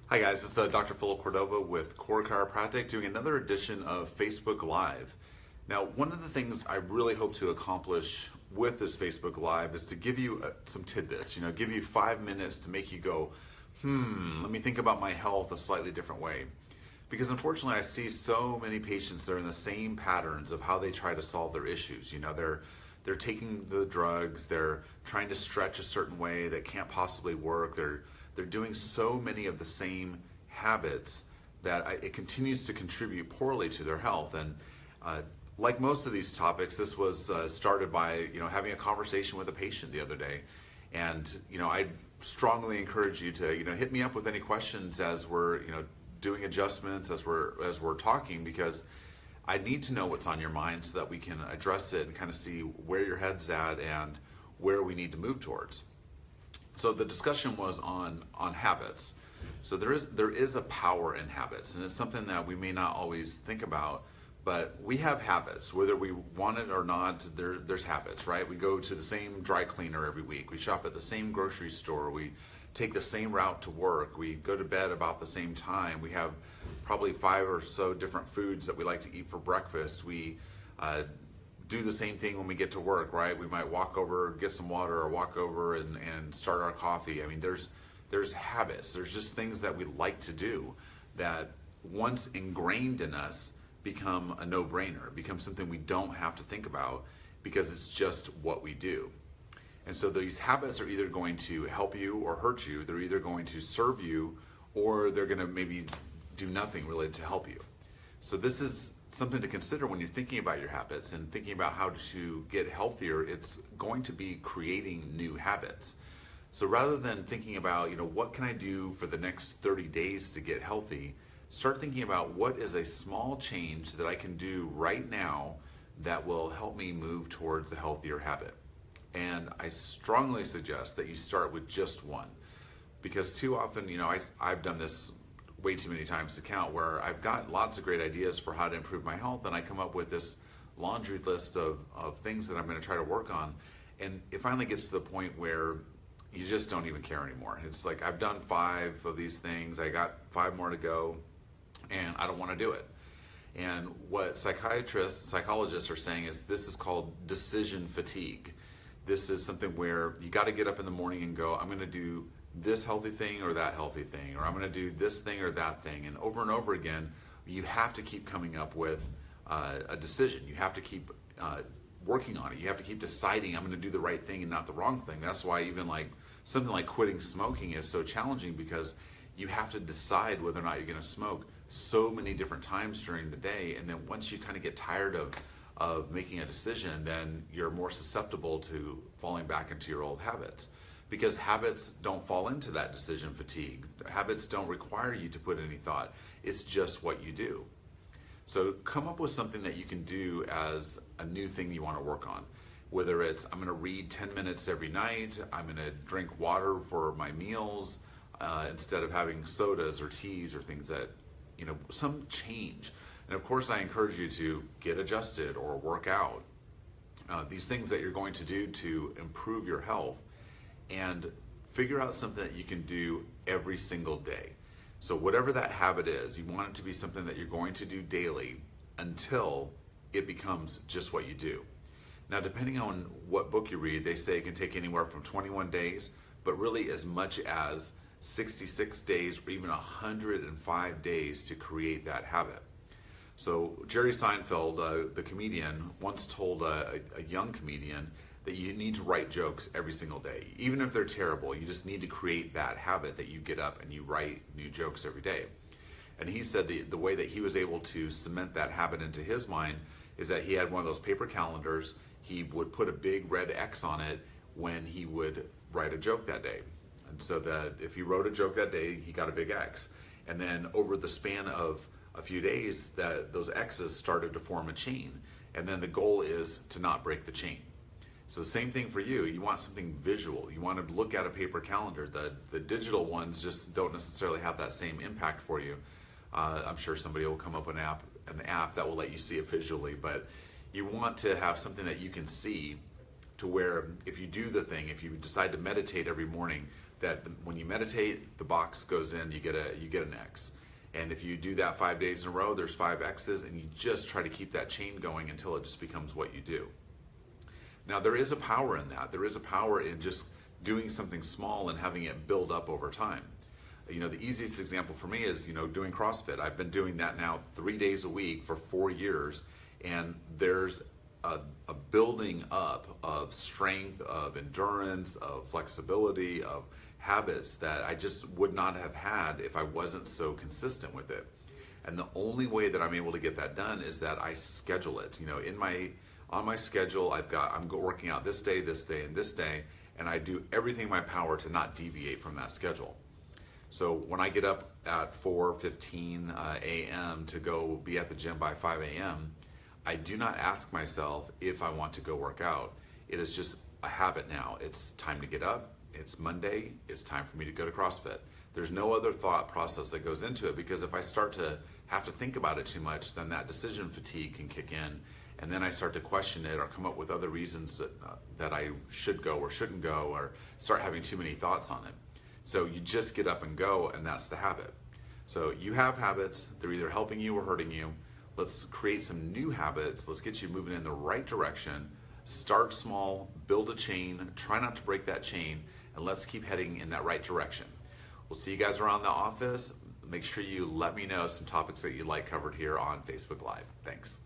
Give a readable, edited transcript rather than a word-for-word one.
Hi guys, it's Dr. Philip Cordova with Core Chiropractic doing another edition of Facebook Live. Now, one of the things I really hope to accomplish with this Facebook Live is to give you some tidbits, give you 5 minutes to make you go, let me think about my health a slightly different way. Because unfortunately I see so many patients that are in the same patterns of how they try to solve their issues. They're taking the drugs, they're trying to stretch a certain way that can't possibly work, they're doing so many of the same habits that it continues to contribute poorly to their health. And like most of these topics, this was started by having a conversation with a patient the other day. And I strongly encourage you to hit me up with any questions as we're doing adjustments, as we're talking, because I need to know what's on your mind so that we can address it and kind of see where your head's at and where we need to move towards. So the discussion was on habits. So there is a power in habits, and it's something that we may not always think about, but we have habits, whether we want it or not. There's habits, right? We go to the same dry cleaner every week. We shop at the same grocery store. We take the same route to work. We go to bed about the same time. We have probably 5 or so different foods that we like to eat for breakfast. We do the same thing when we get to work, right? We might walk over, get some water, or walk over and start our coffee. I mean, there's habits. There's just things that we like to do that once ingrained in us become a no-brainer, become something we don't have to think about because it's just what we do. And so these habits are either going to help you or hurt you. They're either going to serve you or they're going to maybe do nothing really to help you. So this is something to consider when you're thinking about your habits and thinking about how to get healthier. It's going to be creating new habits. So rather than thinking about, what can I do for the next 30 days to get healthy, start thinking about what is a small change that I can do right now that will help me move towards a healthier habit. And I strongly suggest that you start with just one, because too often, I've done this way too many times to count, where I've got lots of great ideas for how to improve my health, and I come up with this laundry list of things that I'm going to try to work on, and it finally gets to the point where you just don't even care anymore. It's like, I've done 5 of these things, I got 5 more to go, and I don't want to do it. And what psychologists are saying is this is called decision fatigue. This is something where you got to get up in the morning and go, I'm going to do this healthy thing or that healthy thing, or I'm going to do this thing or that thing. And over again, you have to keep coming up with a decision. You have to keep working on it. You have to keep deciding, I'm going to do the right thing and not the wrong thing. That's why even like something like quitting smoking is so challenging, because you have to decide whether or not you're going to smoke so many different times during the day. And then once you kind of get tired of making a decision, then you're more susceptible to falling back into your old habits. Because habits don't fall into that decision fatigue. Habits don't require you to put any thought. It's just what you do. So come up with something that you can do as a new thing you want to work on. Whether it's, I'm going to read 10 minutes every night, I'm going to drink water for my meals, instead of having sodas or teas or things that, some change. And of course I encourage you to get adjusted or work out. These things that you're going to do to improve your health, and figure out something that you can do every single day. So whatever that habit is, you want it to be something that you're going to do daily until it becomes just what you do. Now, depending on what book you read, they say it can take anywhere from 21 days, but really as much as 66 days or even 105 days to create that habit. So Jerry Seinfeld, the comedian, once told a young comedian that you need to write jokes every single day. Even if they're terrible, you just need to create that habit that you get up and you write new jokes every day. And he said the way that he was able to cement that habit into his mind is that he had one of those paper calendars. He would put a big red X on it when he would write a joke that day. And so that if he wrote a joke that day, he got a big X. And then over the span of a few days, those X's started to form a chain. And then the goal is to not break the chain. So the same thing for you. You want something visual. You want to look at a paper calendar. The digital ones just don't necessarily have that same impact for you. I'm sure somebody will come up with an app that will let you see it visually, but you want to have something that you can see, to where if you do the thing, if you decide to meditate every morning, that when you meditate, the box goes in, you get an X. And if you do that 5 days in a row, there's 5 X's, and you just try to keep that chain going until it just becomes what you do. Now, there is a power in that. There is a power in just doing something small and having it build up over time. You know, the easiest example for me is, doing CrossFit. I've been doing that now 3 days a week for 4 years, and there's a building up of strength, of endurance, of flexibility, of habits that I just would not have had if I wasn't so consistent with it. And the only way that I'm able to get that done is that I schedule it. On my schedule, I'm working out this day, and this day, and I do everything in my power to not deviate from that schedule. So when I get up at 4:15 a.m. to go be at the gym by 5 a.m., I do not ask myself if I want to go work out. It is just a habit now. It's time to get up. It's Monday. It's time for me to go to CrossFit. There's no other thought process that goes into it, because if I start to have to think about it too much, then that decision fatigue can kick in, and then I start to question it or come up with other reasons that I should go or shouldn't go, or start having too many thoughts on it. So you just get up and go, and that's the habit. So you have habits. They're either helping you or hurting you. Let's create some new habits. Let's get you moving in the right direction. Start small, build a chain, try not to break that chain, and let's keep heading in that right direction. We'll see you guys around the office. Make sure you let me know some topics that you'd like covered here on Facebook Live. Thanks.